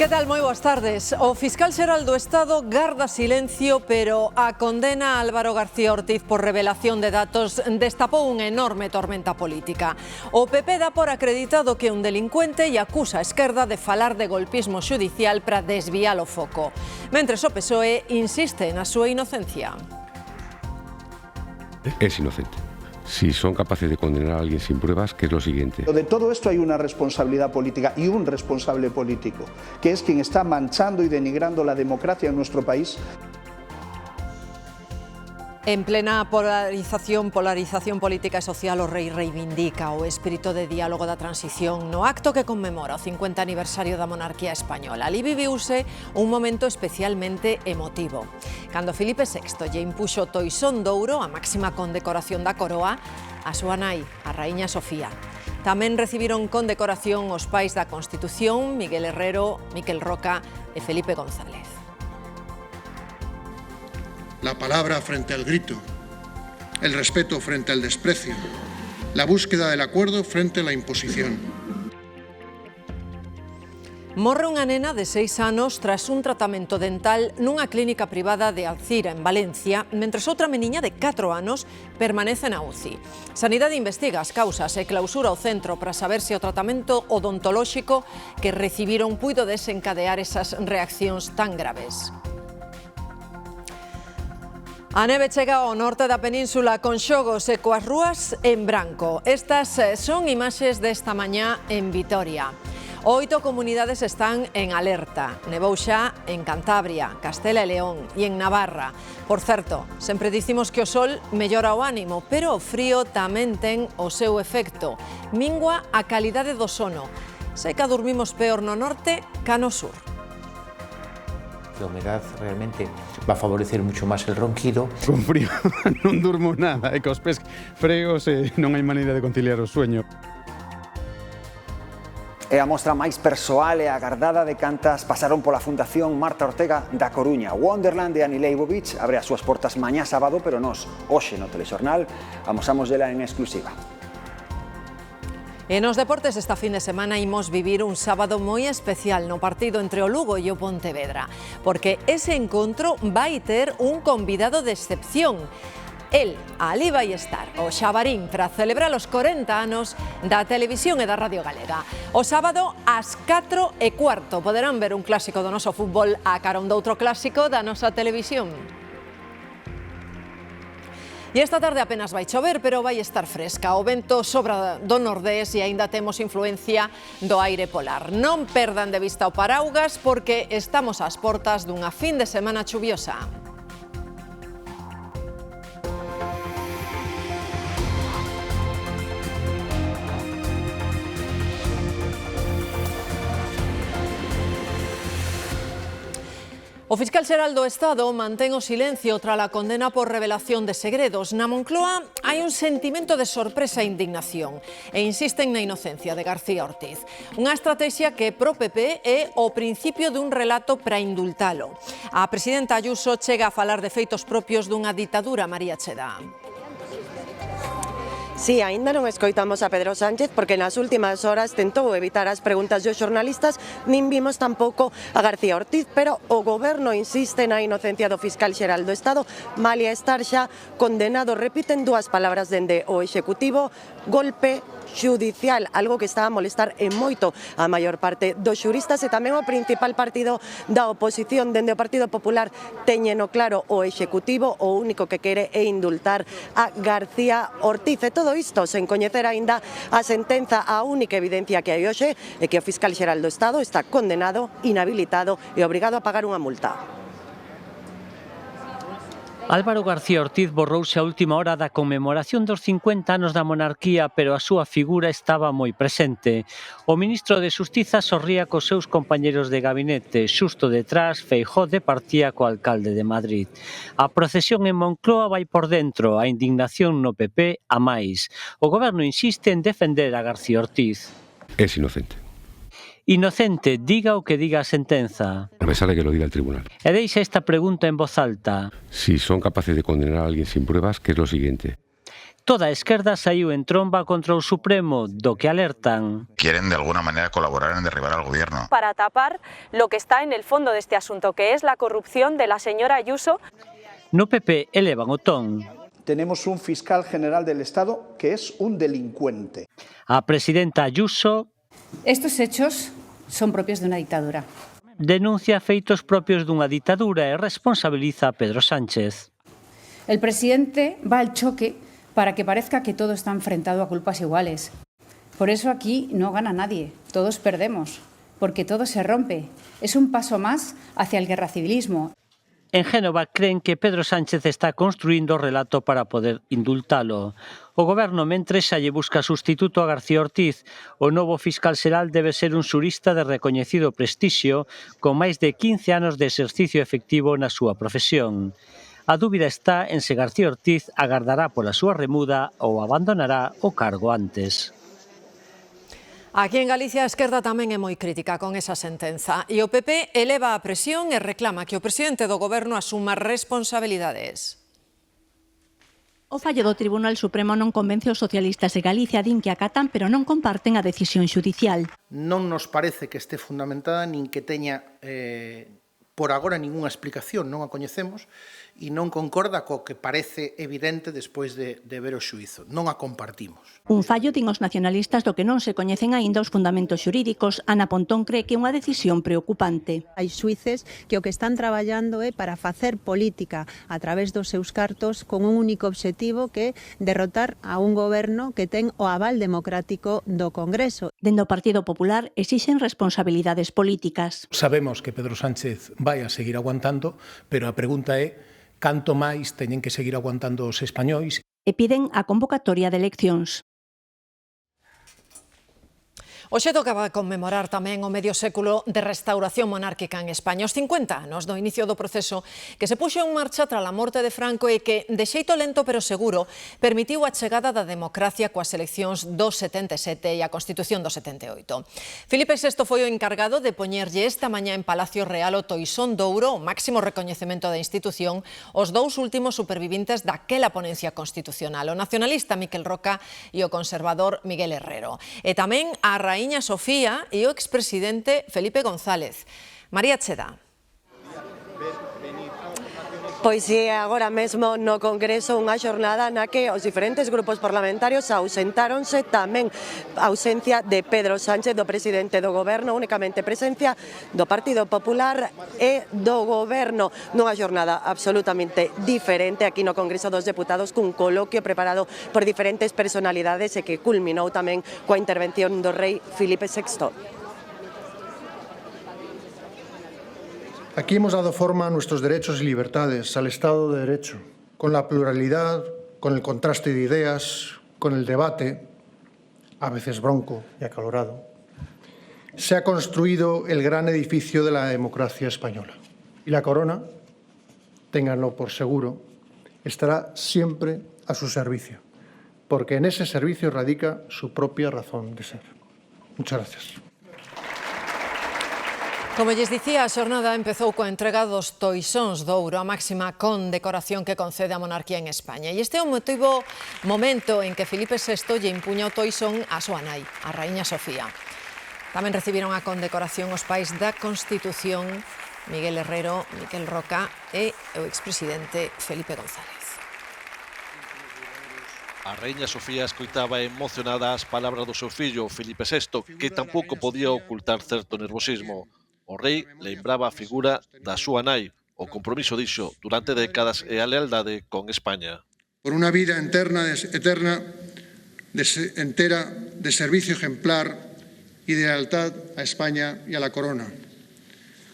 Que tal? Moi boas tardes. O fiscal xeral do Estado garda silencio, pero a condena a Álvaro García Ortiz por revelación de datos destapou unha enorme tormenta política. O PP dá por acreditado que é un delincuente e acusa a esquerda de falar de golpismo xudicial para desviar o foco. Mentres o PSOE insiste na súa inocencia. Es inocente. Si son capaces de condenar a alguien sin pruebas, ¿qué es lo siguiente? De todo esto hay una responsabilidad política y un responsable político, que es quien está manchando y denigrando la democracia en nuestro país. En plena polarización política e social, o rei reivindica o espírito de diálogo da transición no acto que conmemora o 50 aniversario da monarquía española. Ali viviuse un momento especialmente emotivo, cando Filipe VI lle impuxo o toisón de ouro, a máxima condecoración da coroa, a súa nai, a raíña Sofía. Tamén recibiron condecoración os pais da Constitución, Miguel Herrero, Miquel Roca e Felipe González. La palabra frente al grito, el respeto frente al desprecio, la búsqueda del acuerdo frente a la imposición. Morre unha nena de 6 anos tras un tratamento dental nunha clínica privada de Alcira, en Valencia, mentres outra meniña de 4 anos permanece na UCI. Sanidade investiga as causas e clausura o centro para saber se o tratamento odontolóxico que recibiron puido desencadear esas reaccións tan graves. A neve chega ao norte da península con xogos e coas rúas en branco. Estas son imaxes desta mañá en Vitoria. 8 comunidades están en alerta. Nevou xa en Cantabria, Castela e León e en Navarra. Por certo, sempre dicimos que o sol mellora o ánimo, pero o frío tamén ten o seu efecto. Mingua a calidade do sono. Sei que dormimos peor no norte ca no sur. La humedad realmente va a favorecer mucho más el ronquido. Con frío non durmo nada, e cos pés freos non hai maneira de conciliar o sueño. É a mostra máis persoal e agardada de cantas pasaron pola Fundación Marta Ortega da Coruña. Wonderland de Ani Leibovich abre as súas portas mañá sábado, pero nós, hoxe no Telexornal, amosamos dela en exclusiva. E nos deportes esta fin de semana imos vivir un sábado moi especial no partido entre o Lugo e o Pontevedra, porque ese encontro vai ter un convidado de excepción. El, ali vai estar, o Xabarín, para celebrar os 40 anos da televisión e da Radio Galega. O sábado, ás 4:15, poderán ver un clásico do noso fútbol a carón de outro clásico da nosa televisión. E esta tarde apenas vai chover, pero vai estar fresca. O vento sobra do nordés e aínda temos influencia do aire polar. Non perdan de vista o paraugas porque estamos ás portas dunha fin de semana chuviosa. O fiscal xeral do Estado mantén o silencio tras a condena por revelación de segredos. Na Moncloa hai un sentimento de sorpresa e indignación e insisten na inocencia de García Ortiz. Unha estrategia que pro PP é o principio dun relato para indultalo. A presidenta Ayuso chega a falar de feitos propios dunha ditadura, María Cheda. Sí, aínda non escoitamos a Pedro Sánchez porque nas últimas horas tentou evitar as preguntas dos xornalistas, nin vimos tampouco a García Ortiz, pero o goberno insiste na inocencia do fiscal xeral do Estado, malia estar xa condenado. Repiten dúas palabras dende o Executivo: golpe xudicial, algo que está a molestar en moito a maior parte dos xuristas e tamén o principal partido da oposición. Dende o Partido Popular teñeno claro o Executivo, o único que quere é indultar a García Ortiz. E todo isto sen coñecer aínda a sentenza. A única evidencia que hai hoxe é que o fiscal xeral do Estado está condenado, inhabilitado e obrigado a pagar unha multa. Álvaro García Ortiz borrouse a última hora da conmemoración dos 50 anos da monarquía, pero a súa figura estaba moi presente. O ministro de Xustiza sorría cos seus compañeros de gabinete. Xusto detrás, Feijóo departía co alcalde de Madrid. A procesión en Moncloa vai por dentro, a indignación no PP a máis. O goberno insiste en defender a García Ortiz. Es inocente. Inocente, diga o que diga a sentenza. Me sale que lo diga el tribunal. E deixa esta pregunta en voz alta. Si son capaces de condenar a alguien sin pruebas, ¿qué es lo siguiente? Toda a esquerda saiu en tromba contra o Supremo, do que alertan. Quieren de alguna manera colaborar en derribar al gobierno. Para tapar lo que está en el fondo de este asunto, que es la corrupción de la señora Ayuso. No PP elevan o ton. Tenemos un fiscal general del Estado que es un delincuente. A presidenta Ayuso Estos hechos son propios de una dictadura. denuncia feitos propios dunha ditadura e responsabiliza a Pedro Sánchez. El presidente va al choque para que parezca que todo está enfrentado a culpas iguales. Por eso aquí no gana nadie, todos perdemos, porque todo se rompe. Es un paso más hacia el guerracivilismo. En Génova creen que Pedro Sánchez está construindo o relato para poder indultalo. O goberno mentres xa lle busca sustituto a García Ortiz. O novo fiscal xeral debe ser un xurista de recoñecido prestixio con máis de 15 anos de exercicio efectivo na súa profesión. A dúbida está en se García Ortiz agardará pola súa remuda ou abandonará o cargo antes. Aquí en Galicia a esquerda tamén é moi crítica con esa sentenza e o PP eleva a presión e reclama que o presidente do goberno asuma responsabilidades. O fallo do Tribunal Supremo non convence os socialistas de Galicia, din que acatan, pero non comparten a decisión xudicial. Non nos parece que este fundamentada nin que teña por agora ningunha explicación, non a coñecemos, e non concorda co que parece evidente despois de ver o xuízo. Non a compartimos. Un fallo, din os nacionalistas, do que non se coñecen aínda os fundamentos xurídicos. Ana Pontón cree que é unha decisión preocupante. Hai xuíces que o que están traballando é para facer política a través dos seus cartos con un único obxectivo que é derrotar a un goberno que ten o aval democrático do Congreso. Dende o Partido Popular exixen responsabilidades políticas. Sabemos que Pedro Sánchez vai a seguir aguantando, pero a pregunta é canto máis teñen que seguir aguantando os españois. E piden a convocatoria de eleccións. Hoxe tocaba conmemorar tamén o medio século de restauración monárquica en España, os 50 anos do inicio do proceso que se puxo en marcha tras a morte de Franco e que, de xeito lento pero seguro, permitiu a chegada da democracia coas eleccións do 77 e a Constitución do 78. Filipe VI foi o encargado de poñerlle esta mañá en Palacio Real o Toisón de Ouro, o máximo recoñecemento da institución, os dous últimos supervivintes daquela ponencia constitucional, o nacionalista Miquel Roca e o conservador Miguel Herrero. E tamén a raíña Sofía e o expresidente Felipe González. María Cheda. Pois é agora mesmo no Congreso unha xornada na que os diferentes grupos parlamentarios ausentáronse, tamén ausencia de Pedro Sánchez, do presidente do goberno, únicamente presencia do Partido Popular e do goberno, nunha xornada absolutamente diferente aquí no Congreso dos Deputados, cun coloquio preparado por diferentes personalidades e que culminou tamén coa intervención do rei Filipe VI. Aquí hemos dado forma a nuestros derechos y libertades, al Estado de Derecho, con la pluralidad, con el contraste de ideas, con el debate, a veces bronco y acalorado. Se ha construido el gran edificio de la democracia española. Y la corona, ténganlo por seguro, estará siempre a su servicio, porque en ese servicio radica su propia razón de ser. Muchas gracias. Como lles dicía, a xornada empezou coa entrega dos Toisóns de Ouro, a máxima condecoración que concede a monarquía en España. E este é o motivo momento en que Filipe VI lle impuña o Toisón a súa nai, a raíña Sofía. Tamén recibiron a condecoración os pais da Constitución, Miguel Herrero, Miquel Roca e o expresidente Felipe González. A raíña Sofía escoitaba emocionada as palabras do seu fillo, Filipe VI, que tampouco podía ocultar certo nervosismo. O rei lembraba a figura da súa nai, o compromiso dixo durante décadas e a lealdade con España. Por una vida eterna de servicio ejemplar y de lealtad a España y a la corona,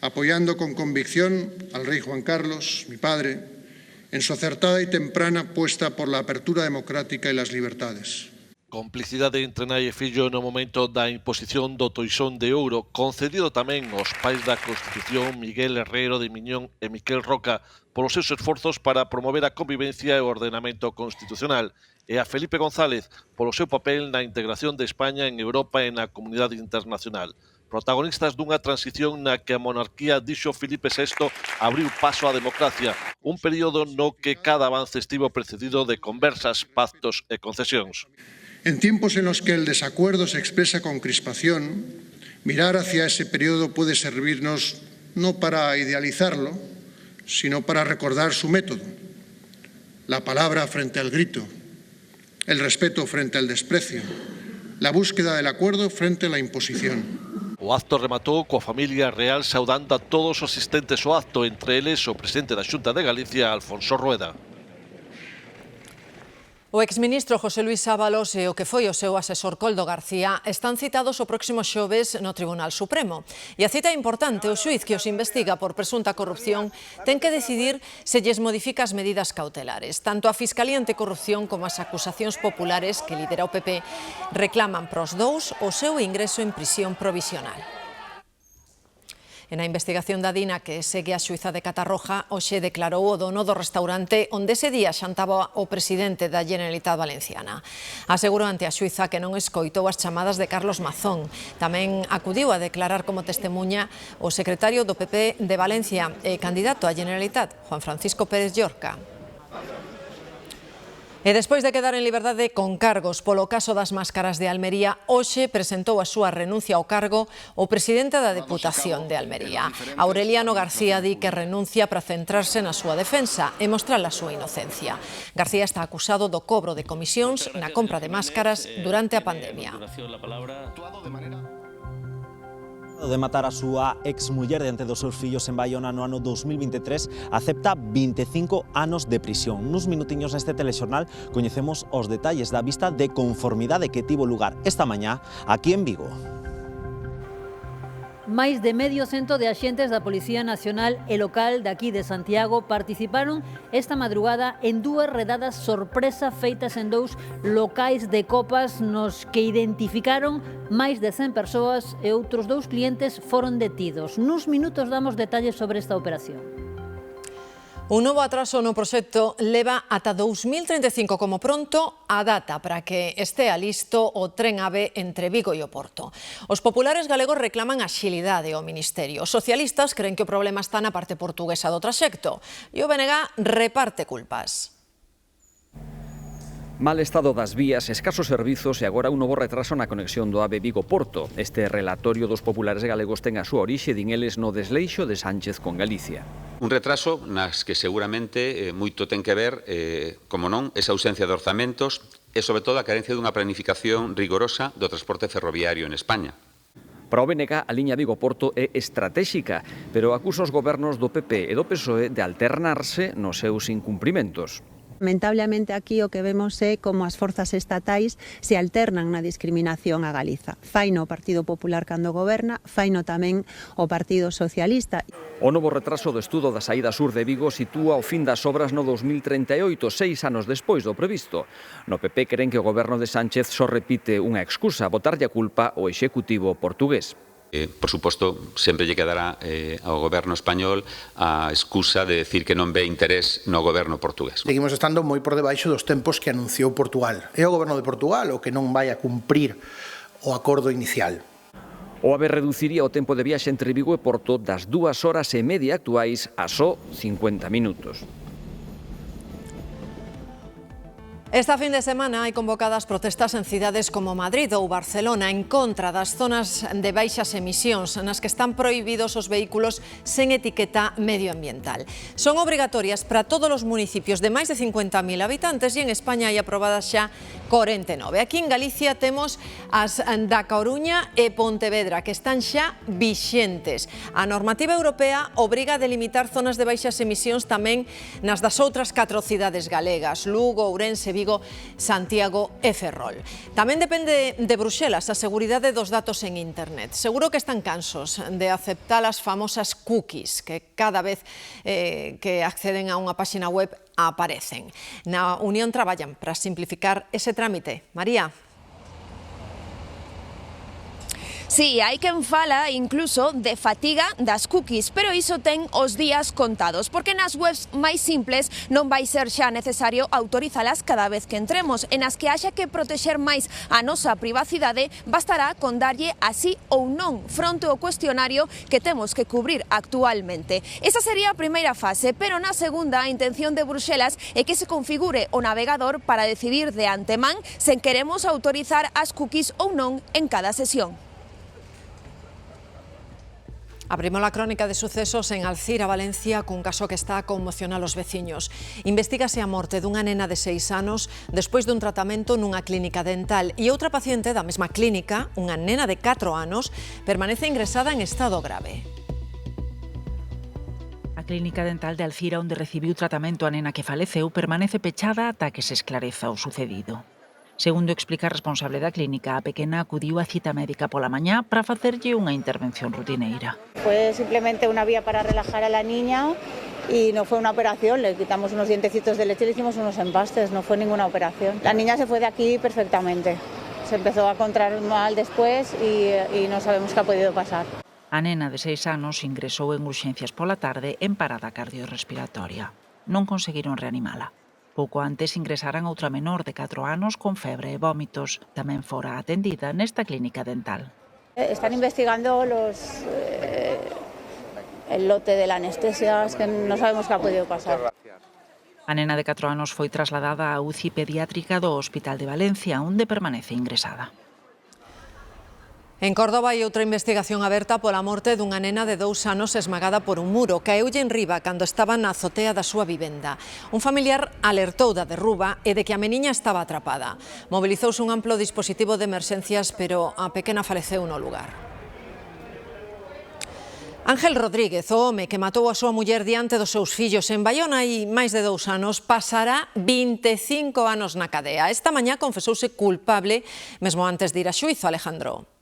apoyando con convicción al rey Juan Carlos, mi padre, en su acertada y temprana apuesta por la apertura democrática y las libertades. Complicidade entre nai e fillo no momento da imposición do Toisón de Ouro, concedido tamén aos pais da Constitución Miguel Herrero de Miñón e Miquel Roca polos seus esforzos para promover a convivencia e o ordenamento constitucional, e a Felipe González polo seu papel na integración de España en Europa e na comunidade internacional. protagonistas dunha transición na que a monarquía, dixo Filipe VI, abriu paso á democracia, un período no que cada avance estivo precedido de conversas, pactos e concesións. En tiempos en los que el desacuerdo se expresa con crispación, mirar hacia ese periodo puede servirnos no para idealizarlo, sino para recordar su método. La palabra frente al grito, el respeto frente al desprecio, la búsqueda del acuerdo frente a la imposición. O acto rematou coa familia real saudando a todos os asistentes ao acto, entre eles o presidente da Xunta de Galicia, Alfonso Rueda. O exministro José Luis Ábalos e o que foi o seu asesor Koldo García están citados o próximo xoves no Tribunal Supremo. E a cita é importante, o xuiz que os investiga por presunta corrupción ten que decidir se lles modifica as medidas cautelares. Tanto a Fiscalía Anticorrupción como as acusacións populares que lidera o PP reclaman pros dous o seu ingreso en prisión provisional. En a investigación da DINA que segue a xuíza de Catarroja, hoxe declarou o dono do restaurante onde ese día xantaba o presidente da Generalitat Valenciana. Asegurou ante a xuíza que non escoitou as chamadas de Carlos Mazón. Tamén acudiu a declarar como testemuña o secretario do PP de Valencia e candidato á Generalitat, Juan Francisco Pérez Llorca. E despois de quedar en liberdade con cargos polo caso das máscaras de Almería, hoxe presentou a súa renuncia ao cargo o presidente da Deputación de Almería. Aureliano García di que renuncia para centrarse na súa defensa e mostrar a súa inocencia. García está acusado do cobro de comisións na compra de máscaras durante a pandemia. De matar a súa exmuller diante dos seus fillos en Baiona no ano 2023, acepta 25 anos de prisión. Nos minutiños neste telexornal coñecemos os detalles da vista de conformidade que tivo lugar esta mañá aquí en Vigo. Máis de medio cento de axentes da Policía Nacional e local de aquí de Santiago participaron esta madrugada en dúas redadas sorpresa feitas en dous locais de copas nos que identificaron máis de 100 persoas e outros dous clientes foron detidos. Nuns minutos damos detalles sobre esta operación. Un novo atraso no proxecto leva ata 2035 como pronto a data para que estea listo o tren AVE entre Vigo e o Porto. Os populares galegos reclaman axilidade ao Ministerio. Os socialistas creen que o problema está na parte portuguesa do traxecto e o BNG reparte culpas. Mal estado das vías, escasos servizos e agora un novo retraso na conexión do AVE Vigo-Porto. Este relatorio dos populares galegos ten a súa orixe, din eles, no desleixo de Sánchez con Galicia. Un retraso nas que seguramente moito ten que ver, como non, esa ausencia de orzamentos e, sobre todo, a carencia dunha planificación rigorosa do transporte ferroviario en España. Para o BNG, a liña Vigo-Porto é estratéxica, pero acusa os gobernos do PP e do PSOE de alternarse nos seus incumprimentos. Lamentablemente aquí o que vemos é como as forzas estatais se alternan na discriminación a Galiza. Faino o Partido Popular cando goberna, faino tamén o Partido Socialista. O novo retraso do estudo da saída sur de Vigo sitúa o fin das obras no 2038, 6 anos despois do previsto. No PP creen que o goberno de Sánchez só repite unha excusa, botarlle a culpa ao executivo portugués. Por suposto, sempre lle quedará ao goberno español a excusa de decir que non ve interés no goberno portugués. Seguimos estando moi por debaixo dos tempos que anunciou Portugal. É o goberno de Portugal o que non vai a cumprir o acordo inicial. O AVE reduciría o tempo de viaxe entre Vigo e Porto das 2 horas e media actuais a só 50 minutos. Esta fin de semana hai convocadas protestas en cidades como Madrid ou Barcelona en contra das zonas de baixas emisións nas que están prohibidos os vehículos sen etiqueta medioambiental. Son obrigatorias para todos os municipios de máis de 50.000 habitantes e en España hai aprobadas xa 49. Aquí en Galicia temos as da Coruña e Pontevedra que están xa vixentes. A normativa europea obriga a delimitar zonas de baixas emisións tamén nas das outras 4 cidades galegas, Lugo, Ourense, Vigo, Santiago e Ferrol. Tamén depende de Bruxelas a seguridade dos datos en internet. Seguro que están cansos de aceptar as famosas cookies que cada vez que acceden a unha páxina web aparecen. Na Unión traballan para simplificar ese trámite. María. Sí, hai quen fala incluso de fatiga das cookies, pero iso ten os días contados, porque nas webs máis simples non vai ser xa necesario autorizalas cada vez que entremos. En as que haxa que protexer máis a nosa privacidade, bastará con darlle así ou non fronte ao cuestionario que temos que cubrir actualmente. Esa sería a primeira fase, pero na segunda a intención de Bruxelas é que se configure o navegador para decidir de antemán se queremos autorizar as cookies ou non en cada sesión. Abrimos la crónica de sucesos en Alcira, Valencia, cun caso que está a conmocionar os veciños. Investígase a morte dunha nena de 6 anos despois dun tratamento nunha clínica dental e outra paciente da mesma clínica, unha nena de 4 anos, permanece ingresada en estado grave. A clínica dental de Alcira, onde recibiu tratamento a nena que faleceu, permanece pechada ata que se esclareza o sucedido. Segundo explica a responsable da clínica, a pequena acudiu á cita médica pola mañá para facerlle unha intervención rutineira. Fue simplemente una vía para relajar a la niña y no fue una operación, le quitamos unos dientecitos de leche y le hicimos unos empastes, no fue ninguna operación. La niña se fue de aquí perfectamente, se empezó a encontrar mal después y no sabemos qué ha podido pasar. A nena de 6 anos ingresou en urxencias pola tarde en parada cardiorrespiratoria. Non conseguiron reanimala. Pouco antes ingresaran outra menor de 4 anos con febre e vómitos. Tamén fora atendida nesta clínica dental. Están investigando el lote de la anestesia, es que no sabemos qué ha podido pasar. A nena de 4 anos foi trasladada á UCI pediátrica do Hospital de Valencia, onde permanece ingresada. En Córdoba hai outra investigación aberta pola morte dunha nena de 2 anos esmagada por un muro. Caeulle en riba cando estaba na azotea da súa vivenda. Un familiar alertou da derruba e de que a meniña estaba atrapada. Mobilizouse un amplo dispositivo de emerxencias, pero a pequena faleceu no lugar. Ángel Rodríguez, o home que matou a súa muller diante dos seus fillos en Baiona hai máis de 2 anos, pasará 25 anos na cadea. Esta mañá confesouse culpable, mesmo antes de ir a xuízo, Alejandro.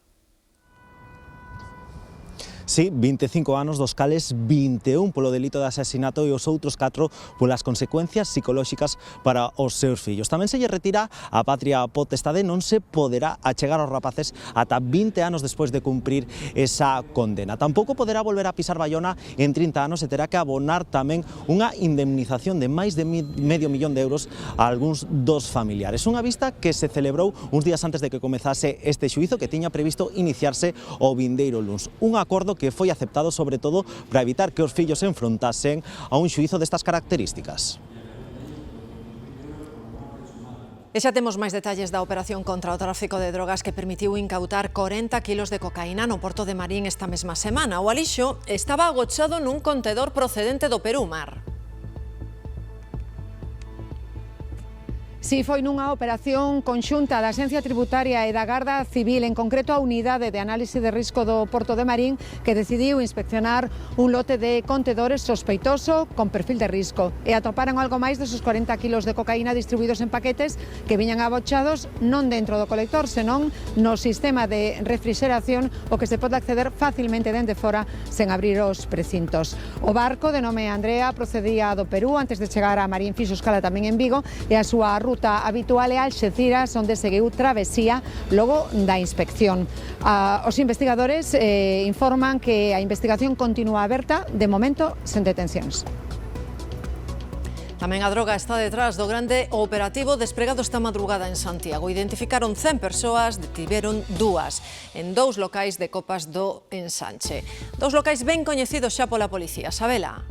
Sí, 25 anos, dos cales 21 polo delito de asesinato e os outros 4 polas consecuencias psicolóxicas para os seus fillos. Tamén se lle retira a patria potestade, non se poderá achegar aos rapaces ata 20 anos despois de cumprir esa condena. Tampouco poderá volver a pisar Baiona en 30 anos e terá que abonar tamén unha indemnización de máis de medio millón de euros a algúns dos familiares. Unha vista que se celebrou uns días antes de que comezase este xuízo que tiña previsto iniciarse o vindeiro luns. Un acordo que foi aceptado sobre todo para evitar que os fillos se enfrontasen a un xuízo destas características. E xa temos máis detalles da operación contra o tráfico de drogas que permitiu incautar 40 kilos de cocaína no Porto de Marín esta mesma semana. O alixo estaba agochado nun contedor procedente do Perú Mar. Si foi nunha operación conxunta da Axencia Tributaria e da Garda Civil, en concreto a Unidade de Análise de Risco do Porto de Marín, que decidiu inspeccionar un lote de contedores sospeitoso con perfil de risco e atoparon algo máis desos 40 kilos de cocaína distribuídos en paquetes que viñan abochados non dentro do colector, senón no sistema de refrigeración o que se pode acceder facilmente dende fora sen abrir os precintos. O barco, de nome Andrea, procedía do Perú antes de chegar a Marín, fixo escala tamén en Vigo e a súa ruta habitual é Alxeciras, onde seguiu travesía logo da inspección. Os investigadores informan que a investigación continúa aberta, de momento sen detencións. Tamén a droga está detrás do grande operativo despregado esta madrugada en Santiago. Identificaron 100 persoas, detiveron 2 en 2 locais de Copas do Ensanche. 2 locais ben coñecidos xa pola policía. Sabela.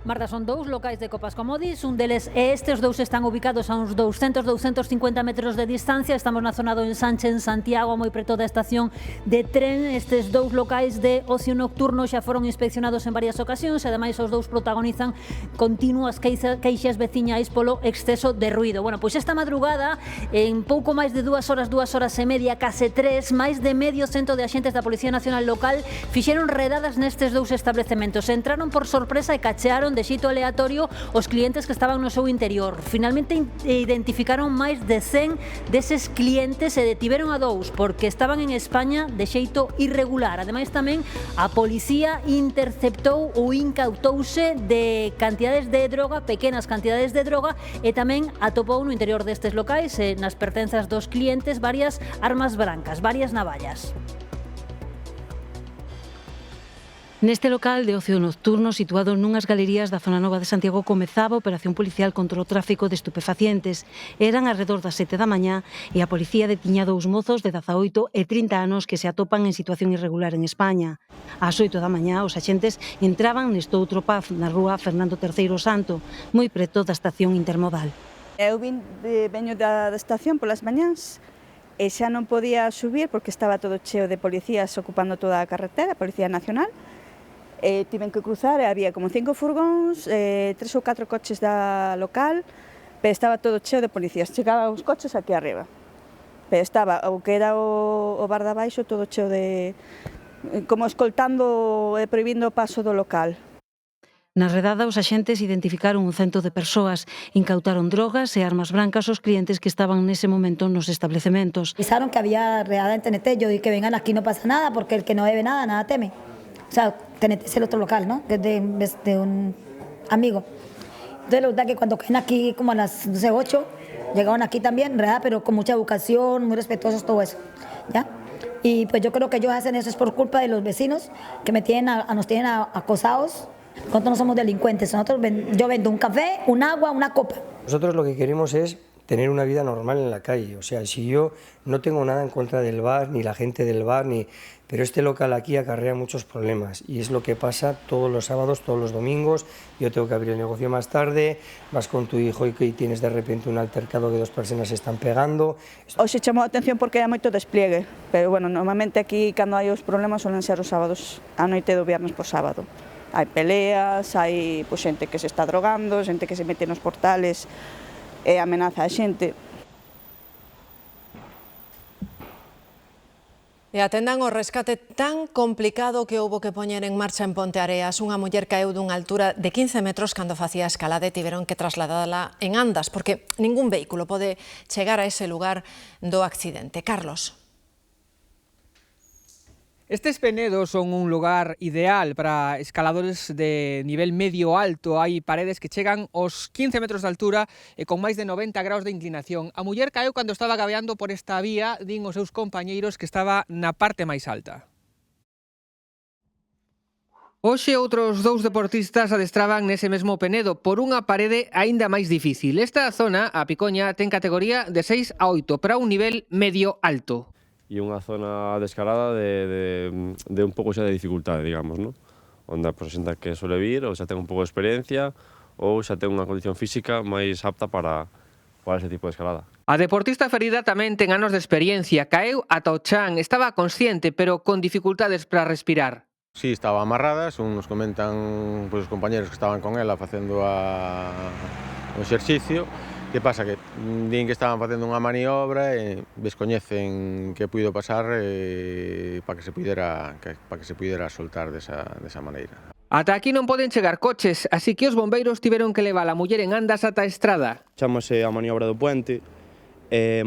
Marta, son 2 locais de Copas, como dis, un deles e estes 2 están ubicados a uns 200-250 metros de distancia. Estamos na zona do Ensanche, en Santiago, moi preto da estación de tren. Estes 2 locais de ocio nocturno xa foron inspeccionados en varias ocasións e ademais os 2 protagonizan continuas queixas veciñais polo exceso de ruido. Bueno, pois esta madrugada, en pouco máis de 2 horas e media, case 3, máis de medio cento de axentes da Policía Nacional local fixeron redadas nestes 2 establecementos. Entraron por sorpresa e cachearon de xeito aleatorio os clientes que estaban no seu interior. Finalmente identificaron máis de 100 deses clientes e detiveron a 2 porque estaban en España de xeito irregular. Ademais, tamén a policía interceptou ou incautouse de cantidades de droga, pequenas cantidades de droga, e tamén atopou no interior destes locais e nas pertenzas dos clientes varias armas brancas, varias navallas. Neste local de ocio nocturno, situado nunhas galerías da zona nova de Santiago, comezaba a operación policial contra o tráfico de estupefacientes. Eran alrededor das 7 da mañá e a policía detiña 2 mozos de 18 e 30 anos que se atopan en situación irregular en España. Ás 8 da mañá, os axentes entraban neste outro pub na rúa Fernando III Santo, moi preto da estación intermodal. Eu veño da estación polas mañáns e xa non podía subir porque estaba todo cheo de policías ocupando toda a carretera, a Policía Nacional. Tiven que cruzar e había como 5 furgóns, 3 ou 4 coches da local, pero estaba todo cheo de policías. Chegaban os coches aquí arriba, pero estaba o que era o bar de abaixo todo cheo de... como escoltando e prohibindo o paso do local. Na redada, os axentes identificaron un cento de persoas, incautaron drogas e armas brancas aos clientes que estaban nese momento nos establecementos. Pensaron que había redada en TNT, yo di que vengan aquí no pasa nada, porque el que no debe nada, nada teme. O sea, TNT es el otro local, ¿no? Que es de un amigo. Entonces, la verdad que cuando caen aquí como a las 8, llegaron aquí también, redada, pero con mucha educación, muy respetuosos, todo eso, ¿ya? Y pues yo creo que ellos hacen eso es por culpa de los vecinos, que nos tienen acosados. Nosotros no somos delincuentes, yo vendo un café, un agua, una copa. Nosotros lo que queremos es tener una vida normal en la calle, o sea, si yo no tengo nada en contra del bar, ni la gente del bar, pero este local aquí acarrea muchos problemas y es lo que pasa todos los sábados, todos los domingos, yo tengo que abrir el negocio más tarde, vas con tu hijo y tienes de repente un altercado que 2 personas se están pegando. Hoxe chamou a atención porque hai moito despliegue, pero bueno, normalmente aquí cando hai os problemas solen ser os sábados, a noite do viernes por sábado. Hai peleas, hai xente que se está drogando, xente que se mete nos portales e amenaza a xente. E atendan o rescate tan complicado que houbo que poñer en marcha en Ponteareas. Unha muller caeu dunha altura de 15 metros cando facía escalada e tiveron que trasladala en andas, porque ningún vehículo pode chegar a ese lugar do accidente. Carlos. Estes penedos son un lugar ideal para escaladores de nivel medio-alto. Hai paredes que chegan aos 15 metros de altura e con máis de 90 graus de inclinación. A muller caeu cando estaba gabeando por esta vía, din os seus compañeiros que estaba na parte máis alta. Hoxe outros 2 deportistas adestraban nese mesmo penedo por unha parede aínda máis difícil. Esta zona, a Picoña, ten categoría de 6 a 8 para un nivel medio-alto. E unha zona de escalada de un pouco xa de dificultade, digamos, ¿no? Onde a xente que suele vir ou xa ten un pouco de experiencia ou xa ten unha condición física máis apta para ese tipo de escalada. A deportista ferida tamén ten anos de experiencia. Caeu ata o chan, estaba consciente, pero con dificultades para respirar. Sí, estaba amarrada, según nos comentan os compañeros que estaban con ela facendo o exercicio. Que pasa? Que din que estaban facendo unha maniobra e descoñecen que puido pasar para que se pudera soltar desa maneira. Ata aquí non poden chegar coches, así que os bombeiros tiveron que levar a muller en andas ata a estrada. Chámase a maniobra do puente,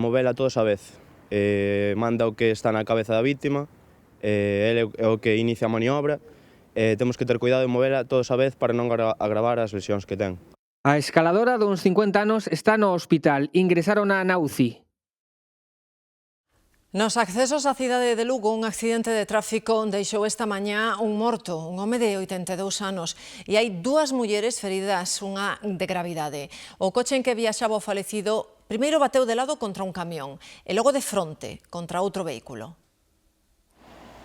movela todos a vez. Manda o que está na cabeza da vítima, ele é o que inicia a maniobra, temos que ter cuidado de movela todos a vez para non agravar as lesións que ten. A escaladora duns 50 anos está no hospital. Ingresaron na UCI. Nos accesos á cidade de Lugo, un accidente de tráfico deixou esta mañá un morto, un home de 82 anos, e hai 2 mulleres feridas, unha de gravidade. O coche en que viaxaba o falecido primeiro bateu de lado contra un camión e logo de fronte contra outro vehículo.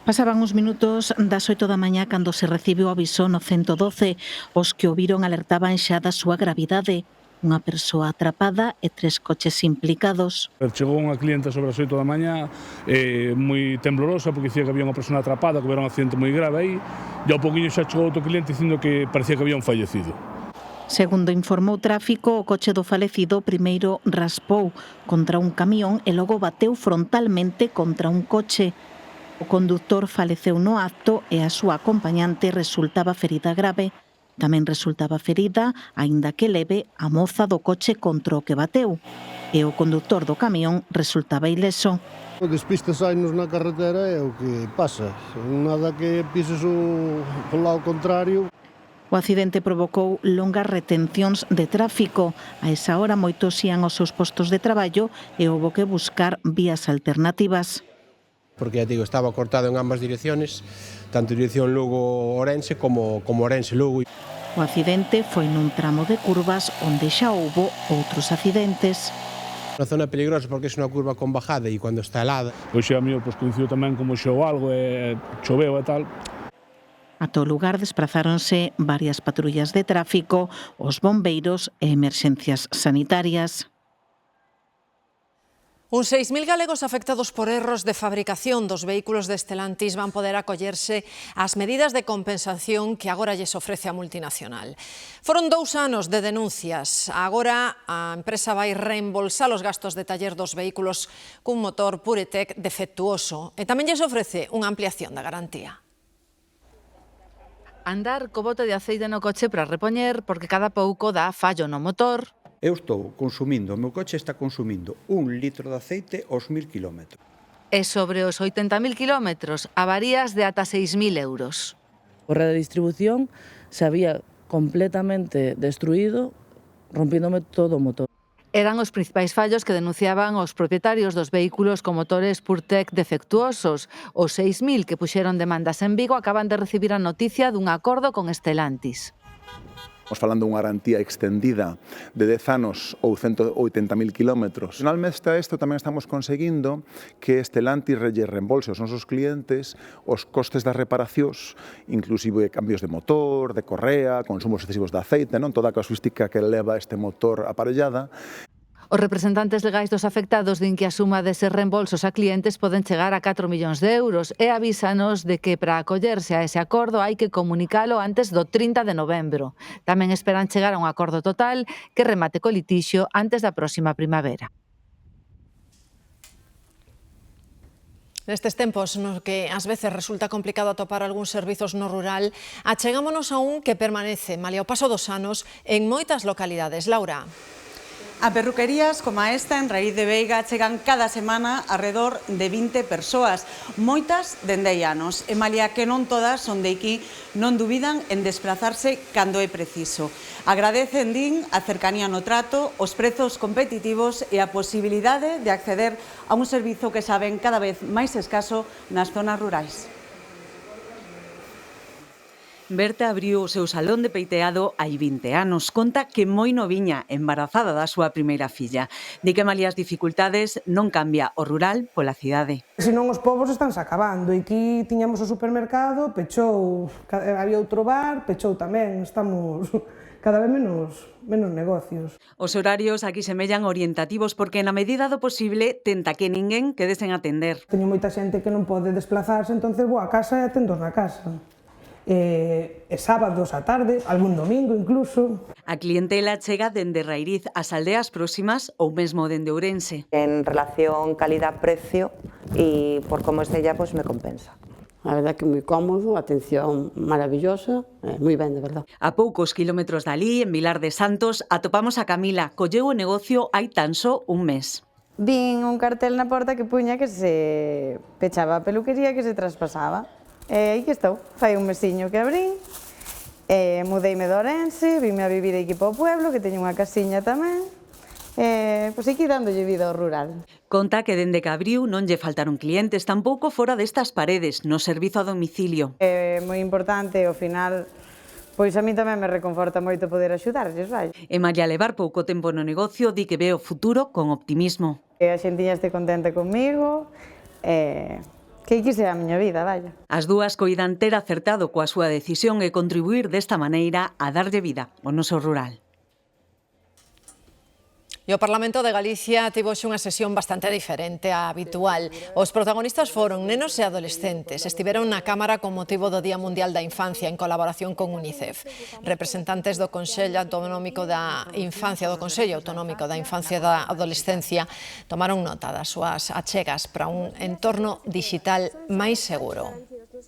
Pasaban uns minutos das 8 da mañá cando se recibe o aviso no 112. Os que o viron alertaban xa da súa gravidade. Unha persoa atrapada e 3 coches implicados. Chegou unha clienta sobre as 8 da mañá moi temblorosa porque dicía que había unha persona atrapada, que era un accidente moi grave aí, e ao pouquinho xa chegou outro cliente dicindo que parecía que había un fallecido. Segundo informou Tráfico, o coche do falecido primeiro raspou contra un camión e logo bateu frontalmente contra un coche. O conductor faleceu no acto e a súa acompañante resultaba ferida grave. Tamén resultaba ferida, aínda que leve, a moza do coche contra o que bateu. E o condutor do camión resultaba ileso. O despiste sainos na carretera é o que pasa. Nada que pises o lado contrario. O accidente provocou longas retencións de tráfico. A esa hora moitos ían aos seus postos de traballo e houbo que buscar vías alternativas. Porque, ya digo, estaba cortado en ambas direcciones, tanto dirección Lugo-Orense como Orense-Lugo. O accidente foi nun tramo de curvas onde xa houbo outros accidentes. Unha zona peligrosa porque é unha curva con bajada e cando está helada. Hoxe a mí coincidiu tamén como xou algo e choveu e tal. Ata o lugar desprazáronse varias patrullas de tráfico, os bombeiros e emerxencias sanitarias. Uns 6.000 galegos afectados por erros de fabricación dos vehículos de Stellantis van poder acollerse ás medidas de compensación que agora lles ofrece a multinacional. Foron 2 anos de denuncias. Agora a empresa vai reembolsar os gastos de taller dos vehículos cun motor Puretec defectuoso e tamén lles ofrece unha ampliación da garantía. Andar co bote de aceite no coche para repoñer porque cada pouco dá fallo no motor. Eu estou consumindo, o meu coche está consumindo 1 litro de aceite aos 1000 km. E sobre os 80.000 km, avarías de ata 6.000 euros. O red de distribución se había completamente destruído, rompiéndome todo o motor. Eran os principais fallos que denunciaban os propietarios dos vehículos con motores Puretec defectuosos. Os 6.000 que puxeron demandas en Vigo acaban de recibir a noticia dun acordo con Stellantis. Estamos falando dunha garantía extendida de 10 anos ou 180.000 kilómetros. Finalmente a isto tamén estamos conseguindo que Stellantis reembolse aos nosos clientes os costes das reparacións, inclusive cambios de motor, de correa, consumos excesivos de aceite, non toda a casuística que leva este motor aparellada. Os representantes legais dos afectados din que a suma deses reembolsos a clientes poden chegar a 4 millóns de euros e avísanos de que para acollerse a ese acordo hai que comunicalo antes do 30 de novembro. Tamén esperan chegar a un acordo total que remate co litixio antes da próxima primavera. Nestes tempos nos que ás veces resulta complicado atopar algúns servizos no rural, achegámonos a un que permanece, malia o paso dos anos, en moitas localidades. Laura. A perruquerías como esta en Raíz de Veiga chegan cada semana alrededor de 20 persoas, moitas dende hai anos, e malia que non todas son de aquí, non dubidan en desplazarse cando é preciso. Agradecen, din, a cercanía no trato, os prezos competitivos e a posibilidade de acceder a un servizo que saben cada vez máis escaso nas zonas rurais. Berta abriu o seu salón de peiteado hai 20 anos. Conta que moi noviña, embarazada da súa primeira filla. Di que malia as dificultades non cambia o rural pola cidade. Senón os povos estanse acabando. E aquí tiñamos o supermercado, pechou, había outro bar, pechou tamén. Estamos cada vez menos negocios. Os horarios aquí semellan orientativos porque na medida do posible tenta que ninguén quede sen atender. Teño moita xente que non pode desplazarse, entonces vou a casa e atendo na casa. E sábados á tarde, algún domingo incluso. A clientela chega dende Rairiz ás aldeas próximas ou mesmo dende Ourense. En relación calidad-precio e por como es ella, pues me compensa. A verdade que moi cómodo, atención maravillosa, moi ben, de verdad. A poucos kilómetros dali, en Vilar de Santos, atopamos a Camila. Colleu o negocio hai tan só un mes. Vin un cartel na porta que puña que se pechaba a peluquería que se traspasaba. E aí que estou, fai un mesiño que abrín, mudeime de Ourense, vime a vivir aquí para o pueblo, que teño unha casiña tamén, pois aquí dándolle vida ao rural. Conta que dende que abriu non lle faltaron clientes, tampouco fora destas paredes, no servizo a domicilio. É moi importante, ao final, pois a mí tamén me reconforta moito poder axudarlles, vai. E malia levar pouco tempo no negocio, di que ve o futuro con optimismo. Que a xentiña este contenta comigo, que aquí sea a miña vida, vaya. As dúas coidan ter acertado coa súa decisión e contribuir desta maneira a darlle vida ao noso rural. E o Parlamento de Galicia tivo unha sesión bastante diferente á habitual. Os protagonistas foron nenos e adolescentes. Estiveron na Cámara con motivo do Día Mundial da Infancia en colaboración con UNICEF. Representantes do Consello Autonómico da Infancia, do Consello Autonómico da Infancia e da Adolescencia tomaron nota das súas achegas para un entorno digital máis seguro.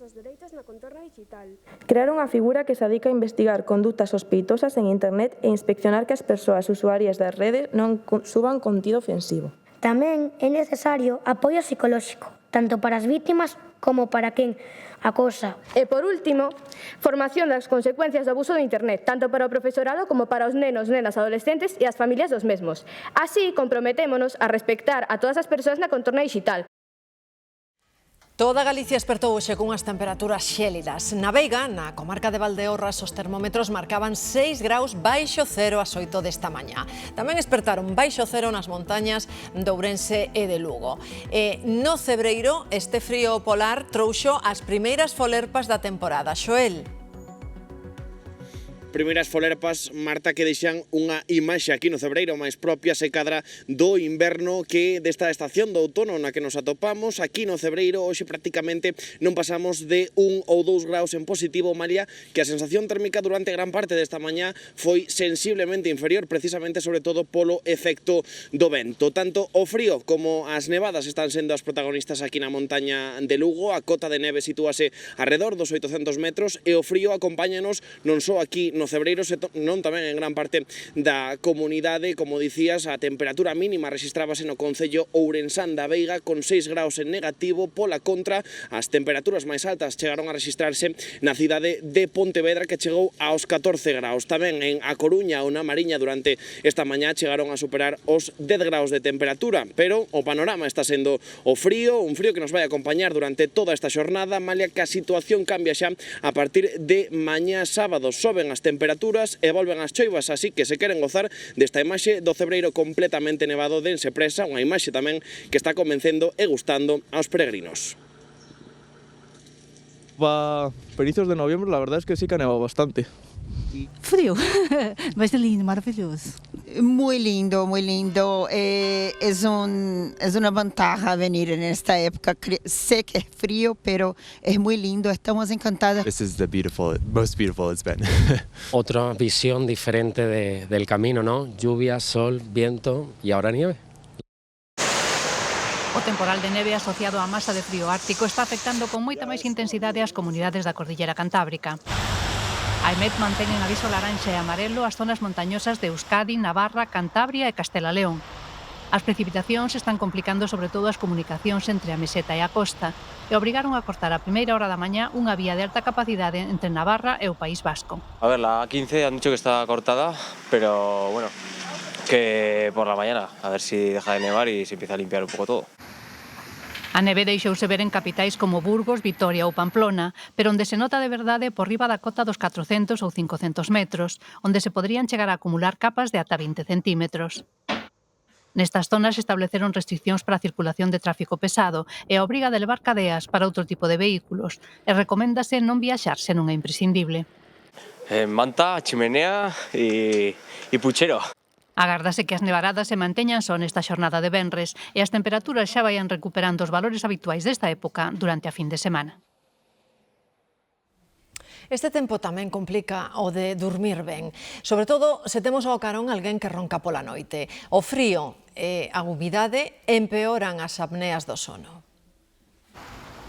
os dereitos na contorna digital. Crear unha figura que se dedica a investigar condutas sospeitosas en internet e inspeccionar que as persoas usuarias das redes non suban contido ofensivo. Tamén é necesario apoio psicolóxico, tanto para as vítimas como para quen acosa. E, por último, formación das consecuencias do abuso do internet, tanto para o profesorado como para os nenos, nenas, adolescentes e as familias dos mesmos. Así, comprometémonos a respectar a todas as persoas na contorna digital. Toda Galicia espertou hoxe cunhas temperaturas xélidas. Na Veiga, na comarca de Valdeorras, os termómetros marcaban 6 graus baixo cero ás 8 desta mañá. Tamén espertaron baixo cero nas montañas de Ourense e de Lugo. E no Cebreiro, este frío polar trouxo as primeiras folerpas da temporada. Xoel. Primeiras folerpas, Marta, que deixan unha imaxe aquí no Cebreiro máis propia se cadra do inverno que desta estación do outono na que nos atopamos. Aquí no Cebreiro hoxe prácticamente non pasamos de 1 ou 2 graus en positivo, malia que a sensación térmica durante gran parte desta mañá foi sensiblemente inferior, precisamente sobre todo polo efecto do vento. Tanto o frío como as nevadas están sendo as protagonistas aquí na montaña de Lugo. A cota de neve sitúase arredor dos 800 metros e o frío acompáñanos non só aquí no Cebreiro, non tamén en gran parte da comunidade. Como dicías, a temperatura mínima rexistrábase no concello ourensán da Veiga con 6 graus en negativo. Pola contra, as temperaturas máis altas chegaron a rexistrarse na cidade de Pontevedra, que chegou aos 14 graus. Tamén en A Coruña ou na Mariña durante esta mañá chegaron a superar os 10 graus de temperatura, pero o panorama está sendo o frío, un frío que nos vai acompañar durante toda esta xornada, malia que a situación cambia xa a partir de mañá sábado. Soben as temperaturas e volven as choivas, así que se queren gozar desta imaxe do Cebreiro completamente nevado de Ensepresa, unha imaxe tamén que está convencendo e gustando aos peregrinos. Para inicios de noviembre la verdad es que sí que ha nevado bastante. Frío, va a ser lindo, maravilloso. Muy lindo, muy lindo. Es una ventaja venir en esta época. Sé que es frío, pero es muy lindo. Estamos encantadas. This is the most beautiful it's been. Otra visión diferente del camino, ¿no? Lluvia, sol, viento y ahora nieve. O temporal de neve asociado á masa de frío ártico está afectando con moita máis intensidade as comunidades da Cordillera Cantábrica. A EMET mantén en aviso laranxa e amarelo as zonas montañosas de Euskadi, Navarra, Cantabria e Castela León. As precipitacións están complicando sobre todo as comunicacións entre a meseta e a costa e obrigaron a cortar a primeira hora da mañá unha vía de alta capacidade entre Navarra e o País Vasco. A ver, la A15 han dicho que está cortada, pero bueno, que por la mañana, a ver si deja de nevar y se empieza a limpiar un poco todo. A neve deixouse ver en capitais como Burgos, Vitoria ou Pamplona, pero onde se nota de verdade por riba da cota dos 400 ou 500 metros, onde se poderían chegar a acumular capas de ata 20 centímetros. Nestas zonas estableceron restriccións para a circulación de tráfico pesado e a obriga de levar cadeas para outro tipo de vehículos, e recoméndase non viaxar se non é imprescindible. Manta, chimenea y puchero. Agárdase que as nevaradas se manteñan só nesta xornada de venres e as temperaturas xa vayan recuperando os valores habituais desta época durante a fin de semana. Este tempo tamén complica o de dormir ben, sobre todo se temos ao carón alguén que ronca pola noite. O frío e a humidade empeoran as apneas do sono.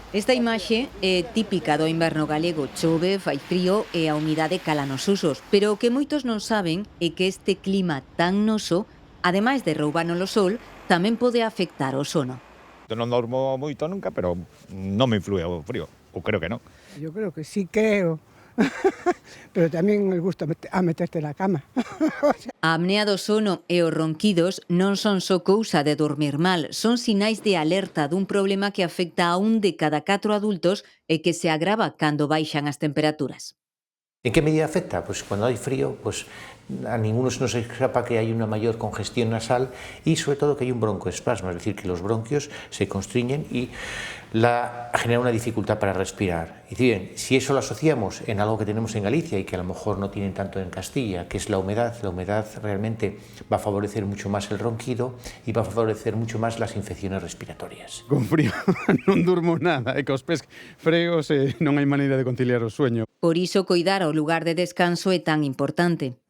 Esta imaxe é típica do inverno galego. Chove, fai frío e a humidade cala nos usos. Pero o que moitos non saben é que este clima tan noso, ademais de roubarnos o sol, tamén pode afectar o sono. Eu non dormo moito nunca, pero non me influe o frío. Ou creo que non. Yo creo que sí creo. Pero tamén me gusta a meterte na cama. A apnea do sono e os ronquidos non son só cousa de dormir mal, son sinais de alerta dun problema que afecta a 1 de cada 4 adultos e que se agrava cando baixan as temperaturas. ¿En qué medida afecta? Pues cuando hay frío, pues a ninguno se nos escapa que hay una mayor congestión nasal y sobre todo que hay un broncoespasmo, es decir, que los bronquios se constriñen y genera una dificultad para respirar. Y bien, si eso lo asociamos en algo que tenemos en Galicia y que a lo mejor no tienen tanto en Castilla, que es la humedad realmente va a favorecer mucho más el ronquido y va a favorecer mucho más las infecciones respiratorias. Con frío non durmo nada, e cos pés freos non hai maneira de conciliar o sueño. Por iso coidar o lugar de descanso é tan importante.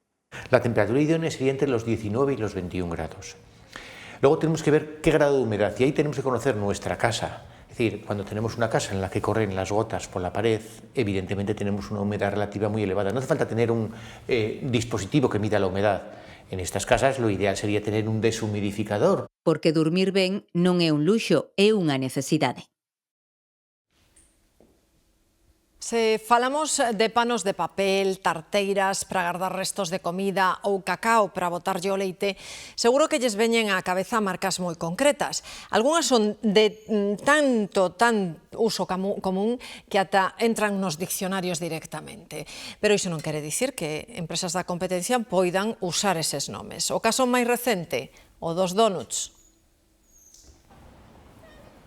La temperatura idónea sería entre los 19 y los 21 grados. Luego tenemos que ver qué grado de humedad y ahí tenemos que conocer nuestra casa. Es decir, cuando tenemos una casa en la que corren las gotas por la pared, evidentemente tenemos una humedad relativa muy elevada. No hace falta tener un dispositivo que mida la humedad. En estas casas lo ideal sería tener un deshumidificador. Porque dormir ben non é un luxo, é unha necesidade. Se falamos de panos de papel, tarteiras para guardar restos de comida ou cacao para botarlle o leite, seguro que lles veñen á cabeza marcas moi concretas. Algúnas son de tan uso común que ata entran nos diccionarios directamente. Pero iso non quere dicir que empresas da competencia poidan usar eses nomes. O caso máis recente, o dos donuts.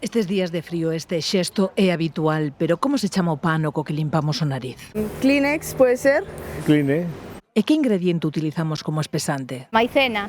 Estes días de frío este xesto é habitual, pero como se chama o pano co que limpamos o nariz? Kleenex, pode ser? Kleenex. E que ingrediente utilizamos como espesante? Maicena.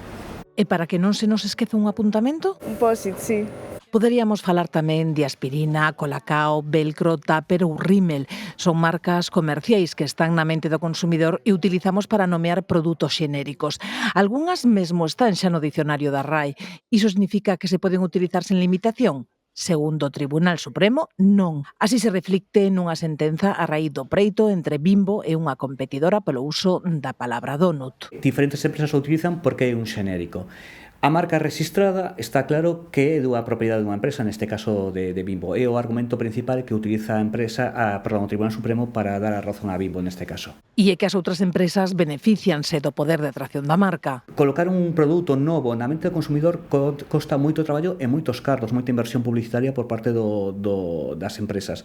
E para que non se nos esqueza un apuntamento? Un post-it, sí. Poderíamos falar tamén de aspirina, colacao, velcro, tupper ou rímel. Son marcas comerciais que están na mente do consumidor e utilizamos para nomear produtos xenéricos. Algúnas mesmo están xa no dicionario da RAI. Iso significa que se poden utilizar sen limitación? Segundo o Tribunal Supremo, non. Así se reflicte nunha sentenza a raíz do preito entre Bimbo e unha competidora polo uso da palabra donut. Diferentes empresas o utilizan porque é un xenérico. A marca registrada está claro que é dunha propiedade dunha empresa, neste caso de Bimbo. É o argumento principal que utiliza o Tribunal Supremo para dar a razón a Bimbo neste caso. E é que as outras empresas beneficianse do poder de atracción da marca. Colocar un produto novo na mente do consumidor costa moito traballo e moitos cartos, moita inversión publicitaria por parte das empresas.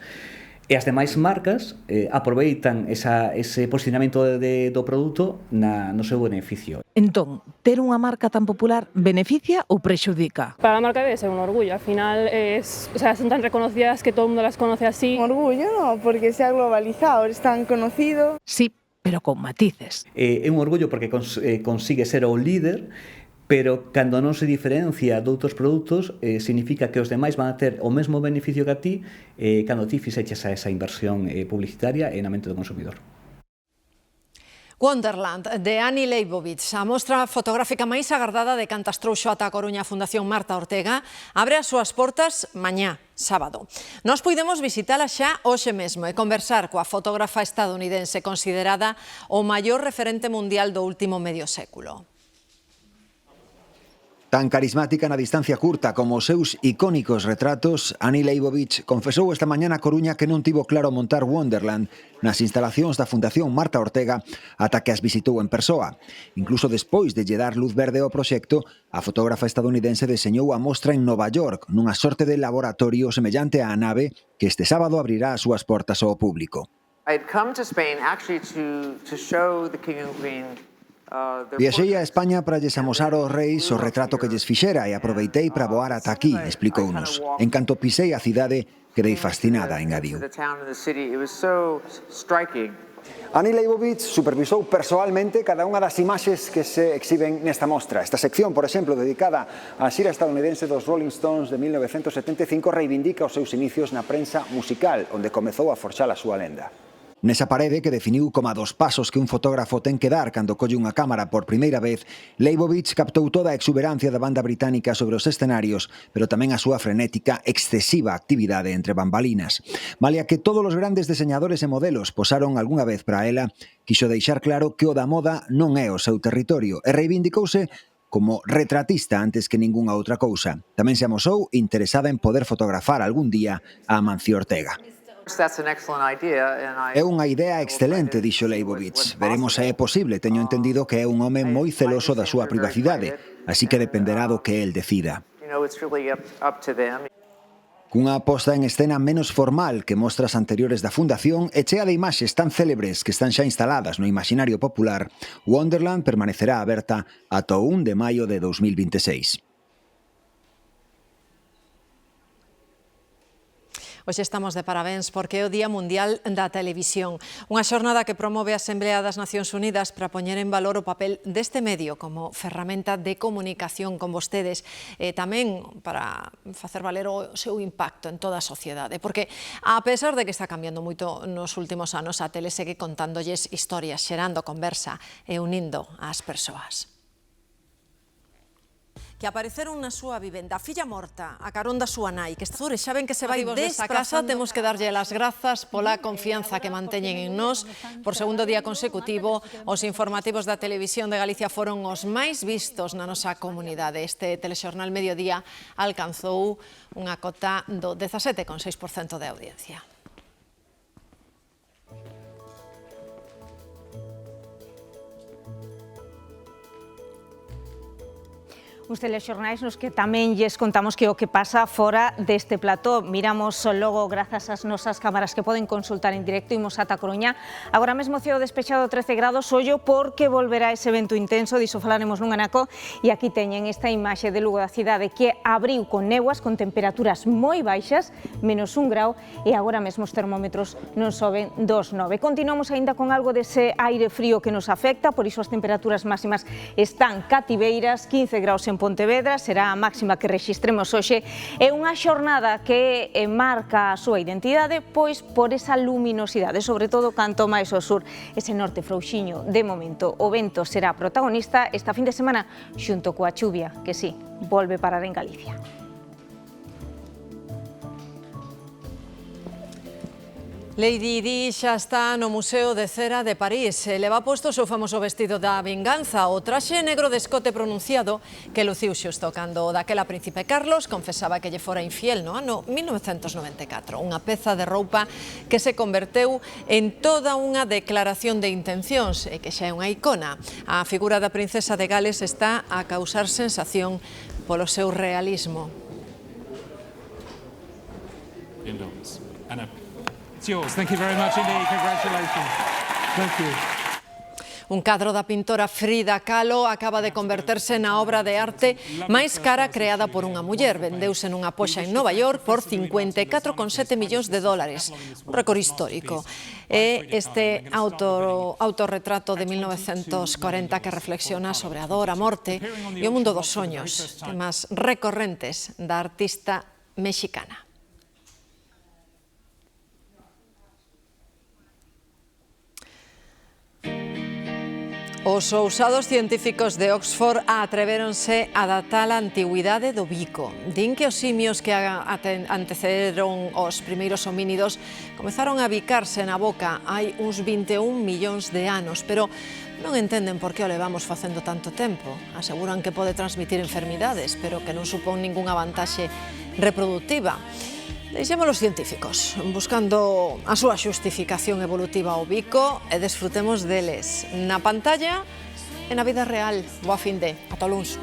E as demais marcas aproveitan ese posicionamento do produto no seu beneficio. Entón, ter unha marca tan popular beneficia ou prexudica? Para la marca debe ser un orgullo, al final son tan reconocidas que todo el mundo las conoce así. Un orgullo no, porque se ha globalizado, es tan conocido. Sí, pero con matices. É un orgullo porque consigue ser o líder, pero cando non se diferencia de outros produtos, significa que os demais van a ter o mesmo beneficio que a ti cando ti fixeches esa inversión publicitaria na mente do consumidor. Wonderland, de Annie Leibovitz, a mostra fotográfica máis agardada de cantas trouxo ata a Coruña a Fundación Marta Ortega, abre as súas portas mañá, sábado. Nós puidemos visitala xa hoxe mesmo e conversar coa fotógrafa estadounidense considerada o maior referente mundial do último medio século. Tan carismática na distancia curta como os seus icónicos retratos, Annie Leibovitz confesou esta mañá na Coruña que non tivo claro montar Wonderland nas instalacións da Fundación Marta Ortega ata que as visitou en persoa. Incluso despois de lle dar luz verde ao proxecto, a fotógrafa estadounidense deseñou a mostra en Nova York, nunha sorte de laboratorio semellante á nave que este sábado abrirá as súas portas ao público. I'd come to Spain actually to show the King and Queen. Viaxei a España para lles amosar aos reis o retrato que lles fixera e aproveitei para voar ata aquí, explicounos. En canto pisei a cidade, quedei fascinada, engadiu. Annie Leibovitz supervisou persoalmente cada unha das imaxes que se exhiben nesta mostra. Esta sección, por exemplo, dedicada á xira estadounidense dos Rolling Stones de 1975, reivindica os seus inicios na prensa musical, onde comezou a forxar a súa lenda. Nesa parede que definiu como a dos pasos que un fotógrafo ten que dar cando colle unha cámara por primeira vez, Leibovitz captou toda a exuberancia da banda británica sobre os escenarios, pero tamén a súa frenética, excesiva actividade entre bambalinas. Malia que todos os grandes deseñadores e modelos posaron algunha vez para ela, quixo deixar claro que o da moda non é o seu territorio e reivindicouse como retratista antes que ningunha outra cousa. Tamén se amosou interesada en poder fotografar algún día a Amancio Ortega. É unha idea excelente, dixo Leibovitz. Veremos se é posible. Teño entendido que é un home moi celoso da súa privacidade, así que dependerá do que el decida. Cunha posta en escena menos formal que mostras anteriores da Fundación e chea de imaxes tan célebres que están xa instaladas no imaxinario popular, Wonderland permanecerá aberta ata o 1 de maio de 2026. Hoxe estamos de parabéns porque é o Día Mundial da Televisión, unha xornada que promove a Asamblea das Nacións Unidas para poñer en valor o papel deste medio como ferramenta de comunicación con vostedes e tamén para facer valer o seu impacto en toda a sociedade, porque a pesar de que está cambiando moito nos últimos anos, a tele segue contándolles historias, xerando conversa e unindo as persoas. que apareceron na súa vivenda. A filla morta, a carón da súa nai, que xa ven que se vai desta casa, temos que darlle as grazas pola confianza que manteñen en nós. Por segundo día consecutivo, os informativos da Televisión de Galicia foron os máis vistos na nosa comunidade. Este telexornal Mediodía alcanzou unha cota do 17,6% de audiencia. Uns telexornais nos que tamén lles contamos que o que pasa fora deste plató. Miramos logo, grazas ás nosas cámaras que poden consultar en directo, imos ata Coruña. Agora mesmo ceo despexado 13 grados, ollo porque volverá ese vento intenso, diso falaremos nun anaco, e aquí teñen esta imaxe de Lugo da cidade que abriu con néboas, con temperaturas moi baixas, menos 1 grau, e agora mesmo os termómetros non soben 2,9. Continuamos aínda con algo dese aire frío que nos afecta, por iso as temperaturas máximas están cativeiras, 15 graus en Pontevedra, será a máxima que rexistremos hoxe. É unha xornada que marca a súa identidade, pois por esa luminosidade, sobre todo canto máis ao sur, ese norte frouxiño de momento. O vento será protagonista esta fin de semana xunto coa chuvia, que sí, volve parar en Galicia. Lady Di xa está no Museo de Cera de París. Leva posto o seu famoso vestido da vinganza, o traxe negro de escote pronunciado que luciu xusto cando daquela príncipe Carlos confesaba que lle fora infiel no ano 1994. Unha peza de roupa que se converteu en toda unha declaración de intencións e que xa é unha icona. A figura da princesa de Gales está a causar sensación polo seu realismo. Thank you very much indeed. Congratulations. Thank you. Un cadro da pintora Frida Kahlo acaba de converterse na obra de arte máis cara creada por unha muller. Vendeuse nunha poxa en Nova York por 54,7 millóns de dólares. Un récord histórico. É este autorretrato de 1940 que reflexiona sobre a dor, a morte e o mundo dos soños, temas recorrentes da artista mexicana. Os ousados científicos de Oxford atreveronse a datar a antigüidade do bico. Din que os simios que antecederon os primeiros homínidos comezaron a bicarse na boca hai uns 21 millóns de anos, pero non entenden por que o levamos facendo tanto tempo. Aseguran que pode transmitir enfermidades, pero que non supón ningunha vantaxe reproductiva. Deixemos os científicos buscando a súa xustificación evolutiva ao bico e desfrutemos deles na pantalla e na vida real. Boa fin de. Ata o luns.